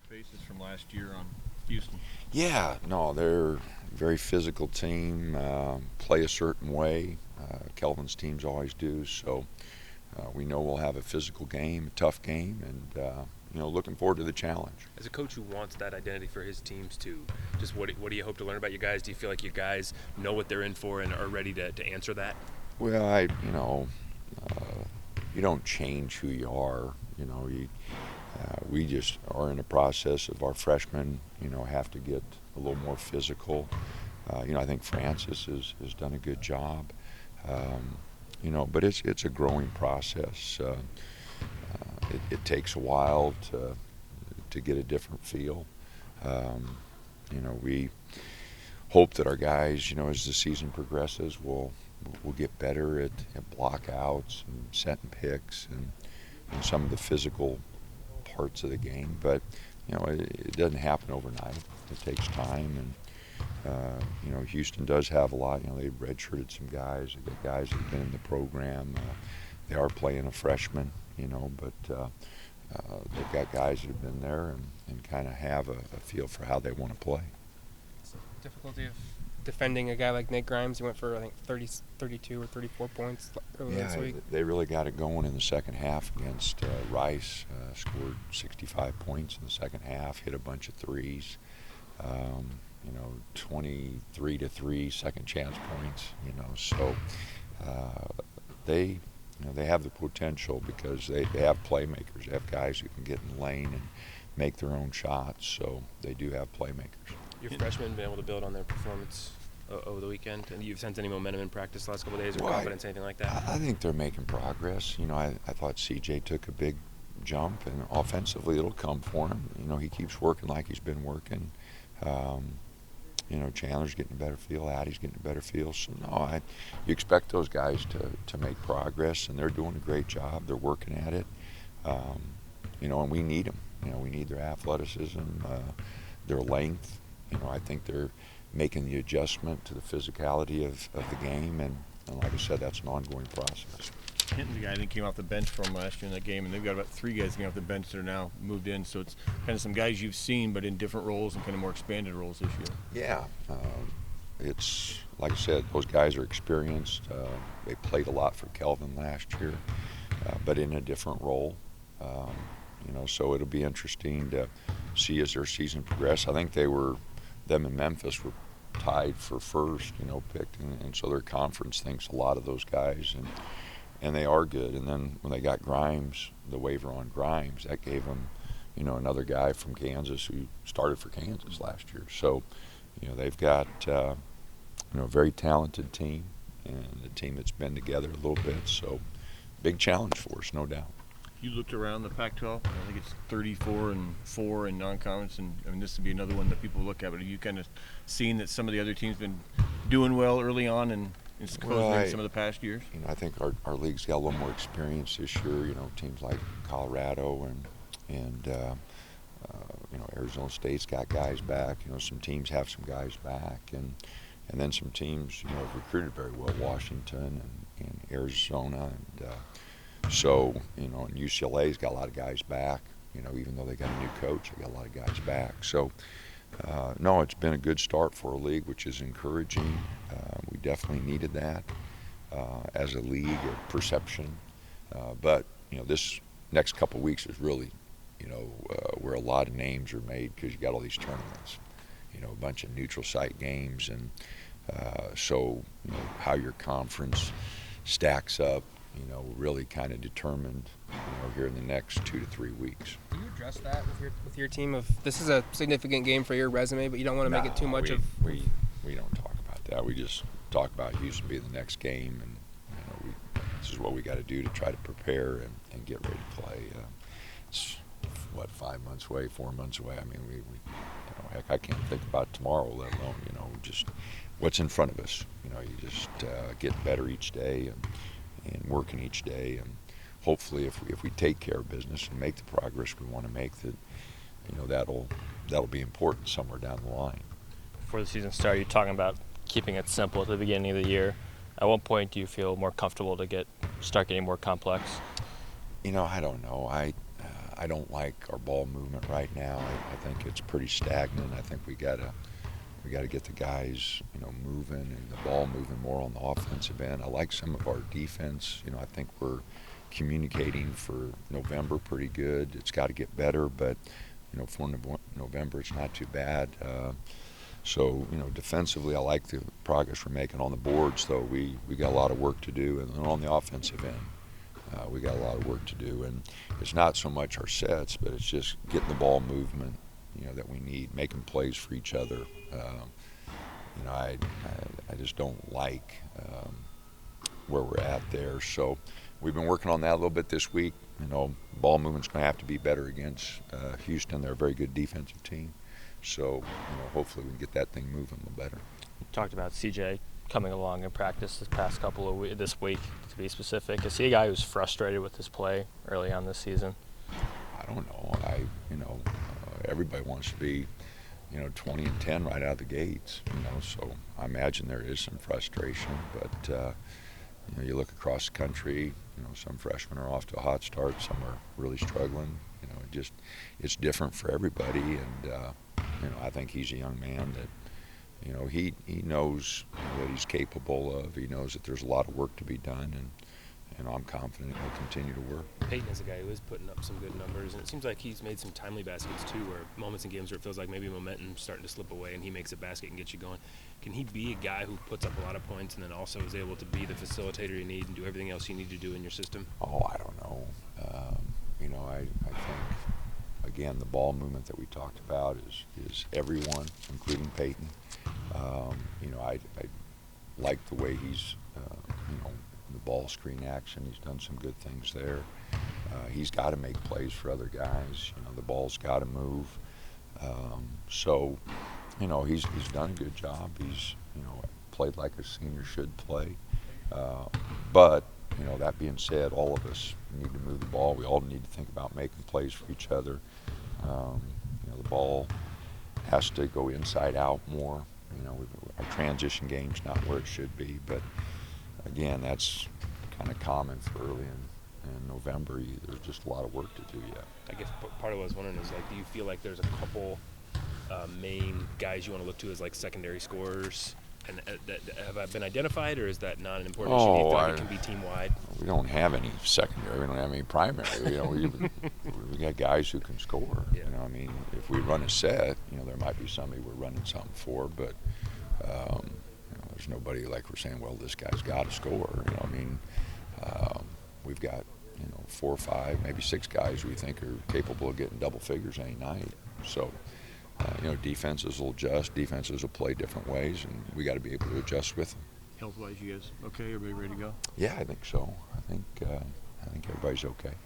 basis from last year on Houston? Yeah, no, they're a very physical team, play a certain way. Kelvin's teams always do, so we know we'll have a physical game, a tough game, and looking forward to the challenge. As a coach who wants that identity for his teams too, just what do you hope to learn about your guys? Do you feel like your guys know what they're in for and are ready to answer that? Well, you don't change who you are. We just are in the process of our freshmen, have to get a little more physical. I think Francis has done a good job. But it's a growing process. It takes a while to get a different feel. We hope that our guys, as the season progresses, will get better at blockouts and setting picks and some of the physical parts of the game. But it doesn't happen overnight. It takes time, and Houston does have a lot. They've redshirted some guys. They've got guys that have been in the program. They are playing a freshman, but they've got guys that have been there and kind of have a feel for how they want to play. Difficulty of defending a guy like Nate Grimes. He went for, I think, 32 or 34 points earlier this week. They really got it going in the second half against Rice. Scored 65 points in the second half, hit a bunch of threes. 23-3 second chance points. So they have the potential because they have playmakers. They have guys who can get in the lane and make their own shots. So they do have playmakers. Your freshmen been able to build on their performance over the weekend, and you've sensed any momentum in practice the last couple of days, or confidence, anything like that? I think they're making progress. I thought CJ took a big jump, and offensively it'll come for him. He keeps working like he's been working. Chandler's getting a better feel. Addie's getting a better feel. So you expect those guys to make progress, and they're doing a great job. They're working at it. And we need them. We need their athleticism, their length. I think they're making the adjustment to the physicality of the game, and like I said, that's an ongoing process. Hinton's a guy I think came off the bench from last year in that game, and they've got about 3 guys coming off the bench that are now moved in. So it's kind of some guys you've seen, but in different roles and kind of more expanded roles this year. Yeah, it's like I said, those guys are experienced. They played a lot for Kelvin last year, but in a different role. So it'll be interesting to see as their season progresses. I think them and Memphis were tied for first, picked, and so their conference thinks a lot of those guys, and they are good. And then when they got Grimes, the waiver on Grimes, that gave them, another guy from Kansas who started for Kansas last year. So, they've got, a very talented team, and a team that's been together a little bit. So, big challenge for us, no doubt. You looked around the Pac-12. I think it's 34-4 in non-conference, and this would be another one that people look at. But have you kind of seen that some of the other teams been doing well early on and maybe some of the past years? I think our league's got a little more experience this year. Teams like Colorado and Arizona State's got guys back. Some teams have some guys back, and then some teams have recruited very well. Washington and Arizona and. So, and UCLA's got a lot of guys back, even though they got a new coach, they got a lot of guys back. So, no, it's been a good start for a league, which is encouraging. We definitely needed that as a league of perception. But, this next couple of weeks is really, where a lot of names are made because you got all these tournaments, a bunch of neutral site games. And so, how your conference stacks up, really kind of determined, here in the next 2 to 3 weeks. Do you address that with your team? Of this is a significant game for your resume, but you don't want to make it too much of. We don't talk about that. We just talk about Houston being the next game, and this is what we got to do to try to prepare and get ready to play. It's 5 months away, 4 months away. I mean, heck, I can't think about tomorrow, let alone just what's in front of us. You just get better each day and working each day, and hopefully if we take care of business and make the progress we want to make, that that'll be important somewhere down the line. Before the season started, you're talking about keeping it simple at the beginning of the year. At what point do you feel more comfortable to start getting more complex? I don't know. I don't like our ball movement right now. I think it's pretty stagnant. I think we gotta get the guys, moving and the ball moving more on the offensive end. I like some of our defense. I think we're communicating for November pretty good. It's got to get better, but for November it's not too bad. So defensively, I like the progress we're making on the boards. Though we got a lot of work to do, and then on the offensive end. We got a lot of work to do, and it's not so much our sets, but it's just getting the ball movement, that we need, making plays for each other. I just don't like where we're at there. So we've been working on that a little bit this week. Ball movement's going to have to be better against Houston. They're a very good defensive team. So hopefully we can get that thing moving a little better. You talked about CJ coming along in practice this past this week, to be specific. Is he a guy who's frustrated with his play early on this season? I don't know. Everybody wants to be, 20-10 right out of the gates. So I imagine there is some frustration. But you look across the country. Some freshmen are off to a hot start. Some are really struggling. It's different for everybody. And I think he's a young man that. He knows what he's capable of. He knows that there's a lot of work to be done, and I'm confident he'll continue to work. Peyton is a guy who is putting up some good numbers, and it seems like he's made some timely baskets too, where moments in games where it feels like maybe momentum's starting to slip away, and he makes a basket and gets you going. Can he be a guy who puts up a lot of points and then also is able to be the facilitator you need and do everything else you need to do in your system? Oh, I don't know. I think, again, the ball movement that we talked about is everyone, including Peyton. I like the way he's, the ball screen action. He's done some good things there. He's got to make plays for other guys. The ball's got to move. So, he's done a good job. He's, played like a senior should play. But, that being said, all of us need to move the ball. We all need to think about making plays for each other. The ball has to go inside out more. Our transition game's not where it should be, but again, that's kind of common for early in November. There's just a lot of work to do yet. I guess part of what I was wondering is, do you feel like there's a couple main guys you want to look to as secondary scorers, and that have been identified, or is that not an important issue? Do you feel like it can be team wide? We don't have any secondary. We don't have any primary. We got guys who can score. Yeah. If we run a set, there might be somebody we're running something for, but there's nobody like we're saying, well, this guy's got to score. We've got 4 or 5, maybe 6 guys we think are capable of getting double figures any night. So. Defenses will adjust. Defenses will play different ways, and we got to be able to adjust with them. Health-wise, you guys okay? Everybody ready to go? Yeah, I think so. I think everybody's okay.